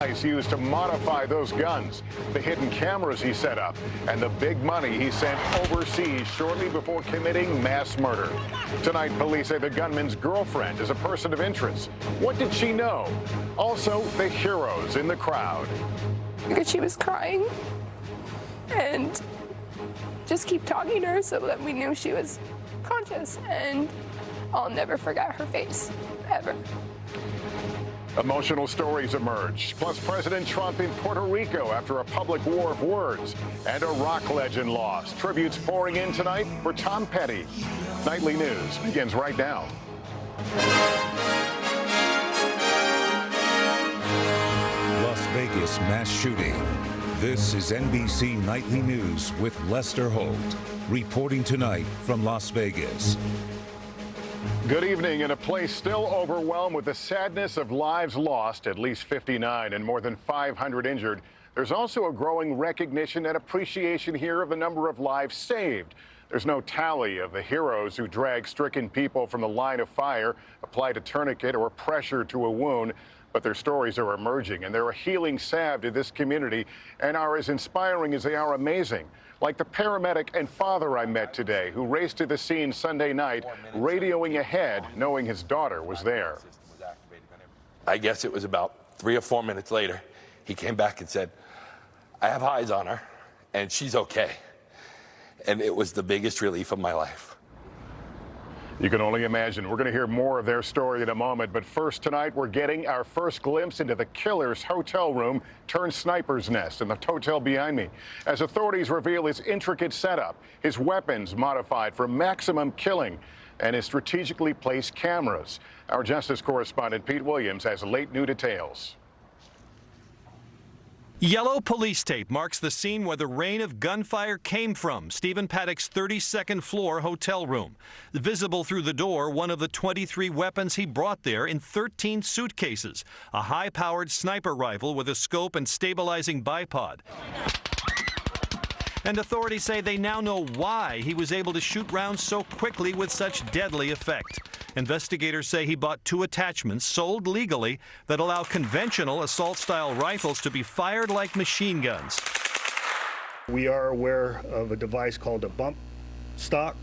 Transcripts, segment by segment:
used to modify those guns, the hidden cameras he set up, and the big money he sent overseas shortly before committing mass murder. Tonight, police say the gunman's girlfriend is a person of interest. What did she know? Also, the heroes in the crowd. Because she was crying, and just keep talking to her so that we knew she was conscious, and I'll never forget her face, ever. Emotional stories emerge, plus President Trump in Puerto Rico after a public war of words, and a rock legend lost. Tributes pouring in tonight for Tom Petty. Nightly News begins right now. Las Vegas mass shooting. This is NBC Nightly News with Lester Holt, reporting tonight from Las Vegas. Good evening. In a place still overwhelmed with the sadness of lives lost, at least 59 and more than 500 injured, there's also a growing recognition and appreciation here of the number of lives saved. There's no tally of the heroes who drag stricken people from the line of fire, applied a tourniquet or pressure to a wound, but their stories are emerging, and they're a healing salve to this community and are as inspiring as they are amazing. Like the paramedic and father I met today, who raced to the scene Sunday night, radioing ahead, knowing his daughter was there. I guess it was about 3 or 4 minutes later, he came back and said, I have eyes on her, and she's okay. And it was the biggest relief of my life. You can only imagine. We're going to hear more of their story in a moment. But first tonight, we're getting our first glimpse into the killer's hotel room turned sniper's nest in the hotel behind me. As authorities reveal his intricate setup, his weapons modified for maximum killing, and his strategically placed cameras. Our justice correspondent Pete Williams has late new details. Yellow police tape marks the scene where the rain of gunfire came from, Stephen Paddock's 32nd floor hotel room. Visible through the door, one of the 23 weapons he brought there in 13 suitcases, a high-powered sniper rifle with a scope and stabilizing bipod. And authorities say they now know why he was able to shoot rounds so quickly with such deadly effect. Investigators say he bought 2 attachments sold legally that allow conventional assault-style rifles to be fired like machine guns. We are aware of a device called a bump stock,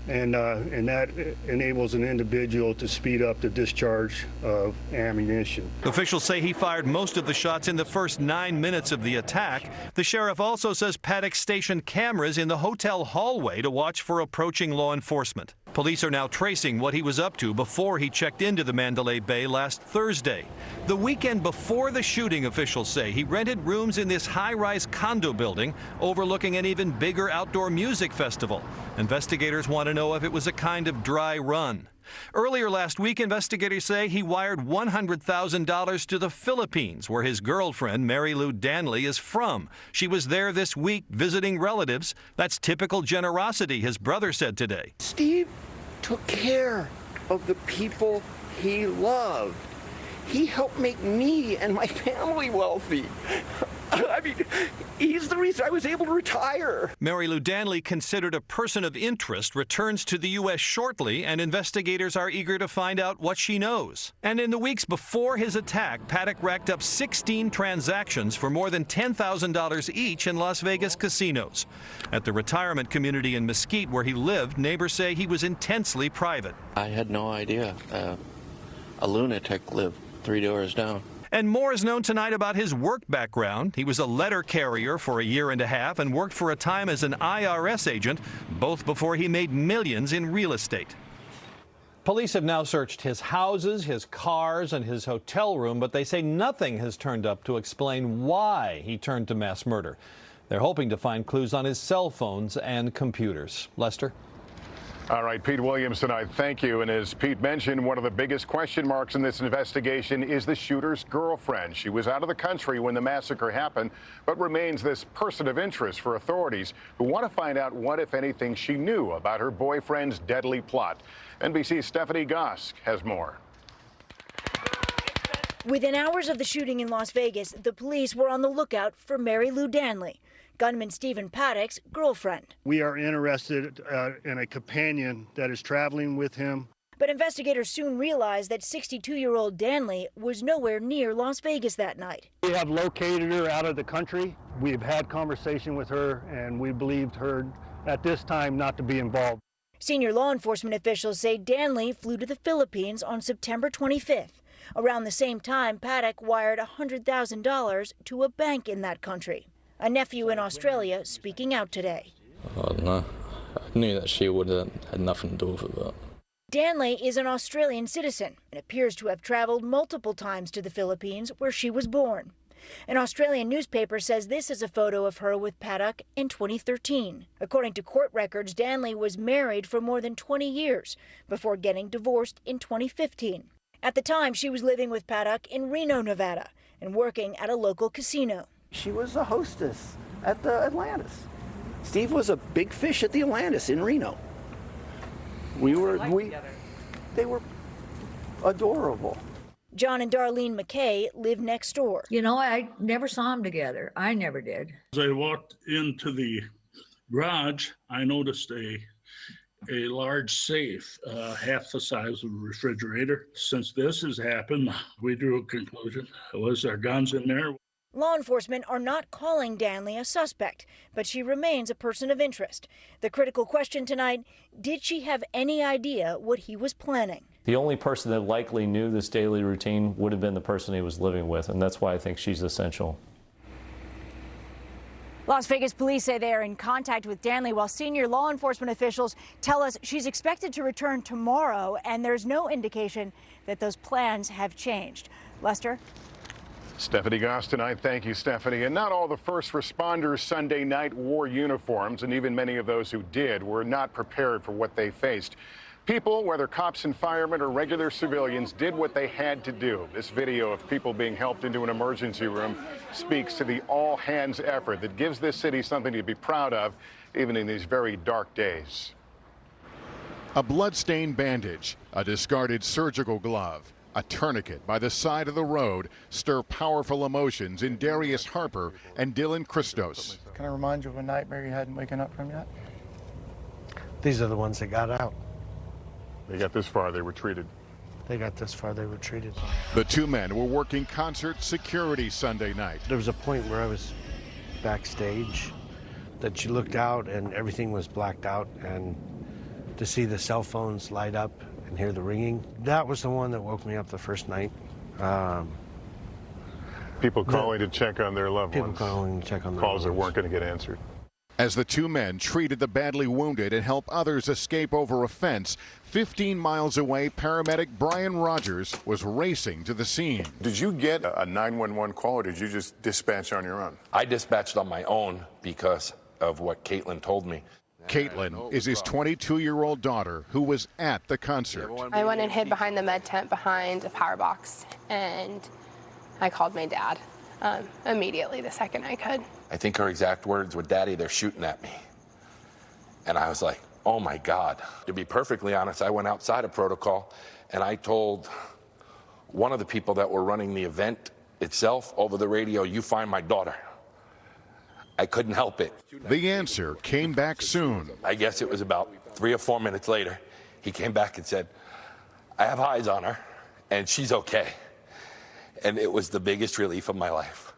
and that enables an individual to speed up the discharge of ammunition. Officials say he fired most of the shots in the first 9 minutes of the attack. The sheriff also says Paddock stationed cameras in the hotel hallway to watch for approaching law enforcement. Police are now tracing what he was up to before he checked into the Mandalay Bay last Thursday. The weekend before the shooting, officials say, he rented rooms in this high-rise condo building overlooking an even bigger outdoor music festival. Investigators want to know if it was a kind of dry run. Earlier last week, investigators say he wired $100,000 to the Philippines, where his girlfriend, Mary Lou Danley, is from. She was there this week visiting relatives. That's typical generosity, his brother said today. Steve took care of the people he loved. He helped make me and my family wealthy. I mean, he's the reason I was able to retire. Mary Lou Danley, considered a person of interest, returns to the U.S. shortly, and investigators are eager to find out what she knows. And in the weeks before his attack, Paddock racked up 16 transactions for more than $10,000 each in Las Vegas casinos. At the retirement community in Mesquite, where he lived, neighbors say he was intensely private. I had no idea a lunatic lived 3 doors down. And more is known tonight about his work background. He was a letter carrier for a year and a half and worked for a time as an IRS agent, both before he made millions in real estate. Police have now searched his houses, his cars, and his hotel room, but they say nothing has turned up to explain why he turned to mass murder. They're hoping to find clues on his cell phones and computers. Lester? All right, Pete Williams tonight, thank you. And as Pete mentioned, one of the biggest question marks in this investigation is the shooter's girlfriend. She was out of the country when the massacre happened, but remains this person of interest for authorities who want to find out what, if anything, she knew about her boyfriend's deadly plot. NBC's Stephanie Gosk has more. Within hours of the shooting in Las Vegas, the police were on the lookout for Mary Lou Danley, gunman Stephen Paddock's girlfriend. We are interested in a companion that is traveling with him. But investigators soon realized that 62-year-old Danley was nowhere near Las Vegas that night. We have located her out of the country. We've had conversation with her, and we believed her at this time not to be involved. Senior law enforcement officials say Danley flew to the Philippines on September 25th. Around the same time, Paddock wired $100,000 to a bank in that country. A nephew in Australia speaking out today. No, I knew that she would have had nothing to do with it. But Danley is an Australian citizen and appears to have traveled multiple times to the Philippines, where she was born. An Australian newspaper says this is a photo of her with Paddock in 2013. According to court records, Danley was married for more than 20 years before getting divorced in 2015. At the time, she was living with Paddock in Reno, Nevada, and working at a local casino. She was a hostess at the Atlantis. Steve was a big fish at the Atlantis in Reno. They were adorable. John and Darlene McKay live next door. You know, I never saw them together. I never did. As I walked into the garage, I noticed a large safe, half the size of a refrigerator. Since this has happened, we drew a conclusion. Was there guns in there? Law enforcement are not calling Danley a suspect, but she remains a person of interest. The critical question tonight, did she have any idea what he was planning? The only person that likely knew this daily routine would have been the person he was living with, and that's why I think she's essential. Las Vegas police say they are in contact with Danley, while senior law enforcement officials tell us she's expected to return tomorrow, and there's no indication that those plans have changed. Lester? Stephanie Goss tonight. Thank you, Stephanie. And not all the first responders Sunday night wore uniforms, and even many of those who did were not prepared for what they faced. People, whether cops and firemen or regular civilians, did what they had to do. This video of people being helped into an emergency room speaks to the all-hands effort that gives this city something to be proud of, even in these very dark days. A blood-stained bandage, a discarded surgical glove, a tourniquet by the side of the road stir powerful emotions in Darius Harper and Dylan Christos. Can I remind you of a nightmare you hadn't waken up from yet? These are the ones that got out. They got this far, they were treated. They got this far, they were treated. The two men were working concert security Sunday night. There was a point where I was backstage that you looked out and everything was blacked out, and to see the cell phones light up and hear the ringing, that was the one that woke me up the first night. People calling to check on their loved ones. People calling to check on their calls loved that weren't going to get answered. As the two men treated the badly wounded and helped others escape over a fence, 15 miles away, paramedic Brian Rogers was racing to the scene. Did you get a 911 call, or did you just dispatch on your own? I dispatched on my own because of what Caitlin told me. Caitlin is his 22-year-old daughter who was at the concert. I went and hid behind the med tent behind a power box, and I called my dad immediately the second I could. I think her exact words were, "Daddy, they're shooting at me." And I was like, oh my God. To be perfectly honest, I went outside of protocol and I told one of the people that were running the event itself over the radio, "You find my daughter." I couldn't help it. The answer came back soon. I guess it was about 3 or 4 minutes later, he came back and said, "I have eyes on her and she's okay." And it was the biggest relief of my life.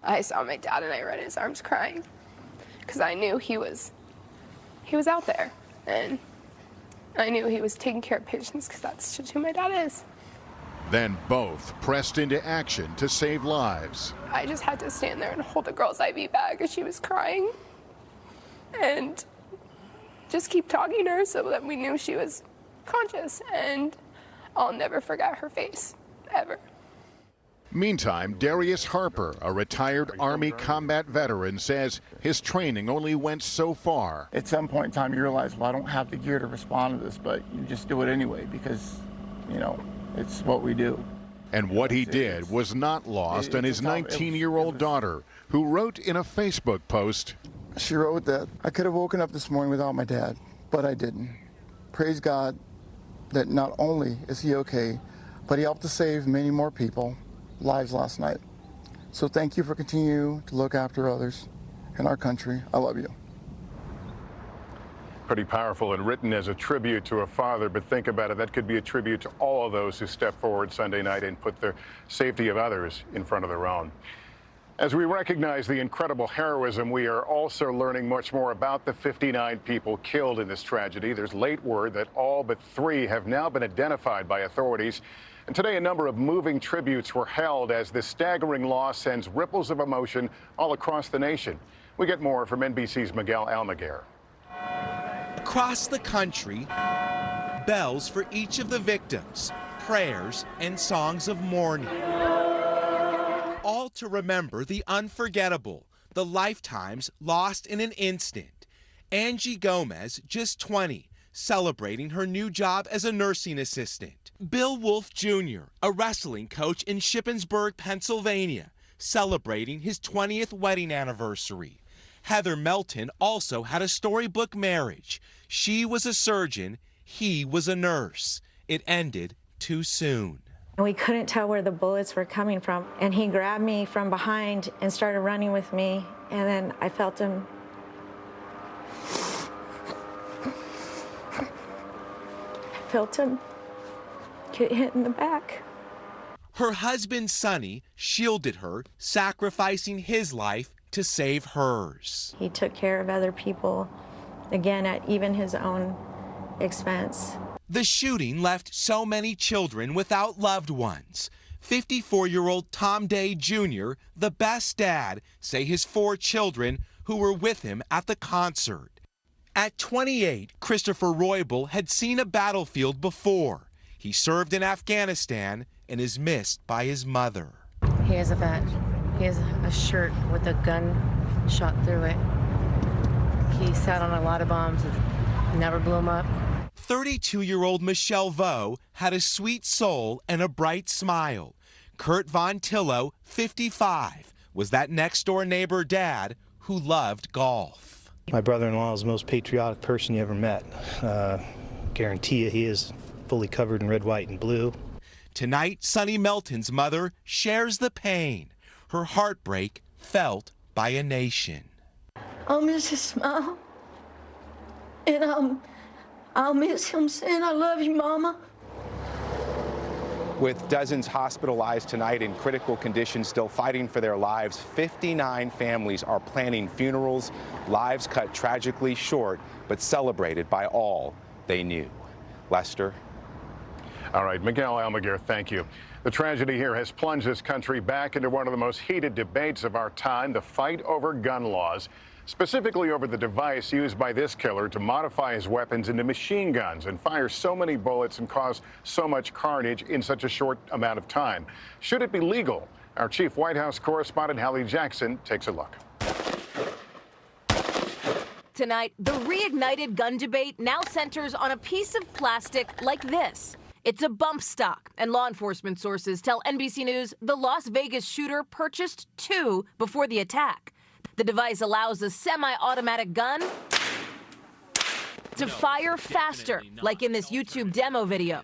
I saw my dad and I ran in his arms crying because I knew he was out there, and I knew he was taking care of patients because that's just who my dad is. Then both pressed into action to save lives. I just had to stand there and hold the girl's IV bag as she was crying and just keep talking to her so that we knew she was conscious, and I'll never forget her face, ever. Meantime, Darius Harper, a retired Army combat veteran, says his training only went so far. At some point in time, you realize, well, I don't have the gear to respond to this, but you just do it anyway because, you know, it's what we do. And what he did was not lost on his 19-year-old daughter, who wrote in a Facebook post, She wrote that, "I could have woken up this morning without my dad, but I didn't. Praise God that not only is he okay, but he helped to save many more people lives last night. So thank you for continuing to look after others in our country. I love you." Pretty powerful and written as a tribute to a father, but think about it, that could be a tribute to all of those who stepped forward Sunday night and put the safety of others in front of their own. As we recognize the incredible heroism, we are also learning much more about the 59 people killed in this tragedy. There's late word that all but 3 have now been identified by authorities. And today, a number of moving tributes were held as this staggering loss sends ripples of emotion all across the nation. We get more from NBC's Miguel Almaguer. Across the country, bells for each of the victims, prayers and songs of mourning. All to remember the unforgettable, the lifetimes lost in an instant. Angie Gomez, just 20, celebrating her new job as a nursing assistant. Bill Wolf Jr., a wrestling coach in Shippensburg, Pennsylvania, celebrating his 20th wedding anniversary. Heather Melton also had a storybook marriage. She was a surgeon, he was a nurse. It ended too soon. We couldn't tell where the bullets were coming from, and he grabbed me from behind and started running with me, and then I felt him. Get hit in the back. Her husband, Sonny, shielded her, sacrificing his life to save hers. He took care of other people, again, at even his own expense. The shooting left so many children without loved ones. 54-year-old Tom Day Jr., the best dad, say his 4 children who were with him at the concert. At 28, Christopher Roybal had seen a battlefield before. He served in Afghanistan and is missed by his mother. He is a vet. He has a shirt with a gun shot through it. He sat on a lot of bombs and never blew them up. 32-year-old Michelle Vo had a sweet soul and a bright smile. Kurt Von Tillo, 55, was that next-door neighbor dad who loved golf. My brother-in-law is the most patriotic person you ever met. Guarantee you he is fully covered in red, white, and blue. Tonight, Sonny Melton's mother shares the pain, her heartbreak felt by a nation. I'll miss his smile, and I'll miss him saying, "I love you, Mama." With dozens hospitalized tonight in critical condition, still fighting for their lives, 59 families are planning funerals, lives cut tragically short, but celebrated by all they knew. Lester. All right, Miguel Almaguer, thank you. The tragedy here has plunged this country back into one of the most heated debates of our time, the fight over gun laws, specifically over the device used by this killer to modify his weapons into machine guns and fire so many bullets and cause so much carnage in such a short amount of time. Should it be legal? Our chief White House correspondent, Hallie Jackson, takes a look. Tonight, the reignited gun debate now centers on a piece of plastic like this. It's a bump stock, and law enforcement sources tell NBC News the Las Vegas shooter purchased 2 before the attack. The device allows a semi-automatic gun to fire faster, like in this YouTube demo video.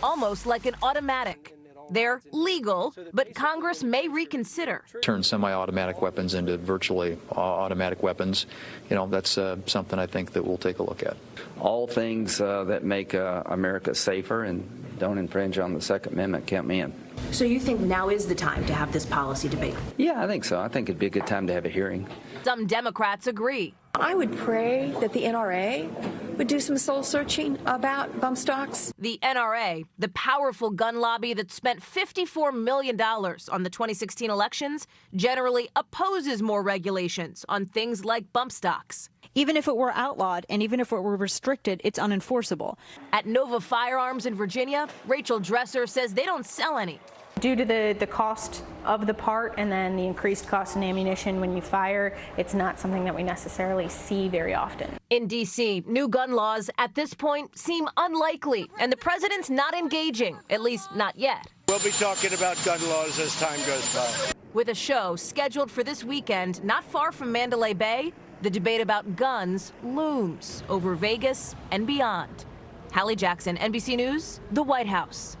Almost like an automatic. They're legal, but Congress may reconsider. Turn semi-automatic weapons into virtually automatic weapons. You know, that's something I think that we'll take a look at. All things that make America safer and don't infringe on the Second Amendment count me in. So you think now is the time to have this policy debate? Yeah, I think so. I think it'd be a good time to have a hearing. Some Democrats agree. I would pray that the NRA would do some soul searching about bump stocks. The NRA, the powerful gun lobby that spent $54 million on the 2016 elections, generally opposes more regulations on things like bump stocks. Even if it were outlawed and even if it were restricted, it's unenforceable. At Nova Firearms in Virginia, Rachel Dresser says they don't sell any. Due to the cost of the part and then the increased cost in ammunition when you fire, it's not something that we necessarily see very often. In D.C., new gun laws at this point seem unlikely, and the president's not engaging, at least not yet. We'll be talking about gun laws as time goes by. With a show scheduled for this weekend not far from Mandalay Bay, the debate about guns looms over Vegas and beyond. Hallie Jackson, NBC News, the White House.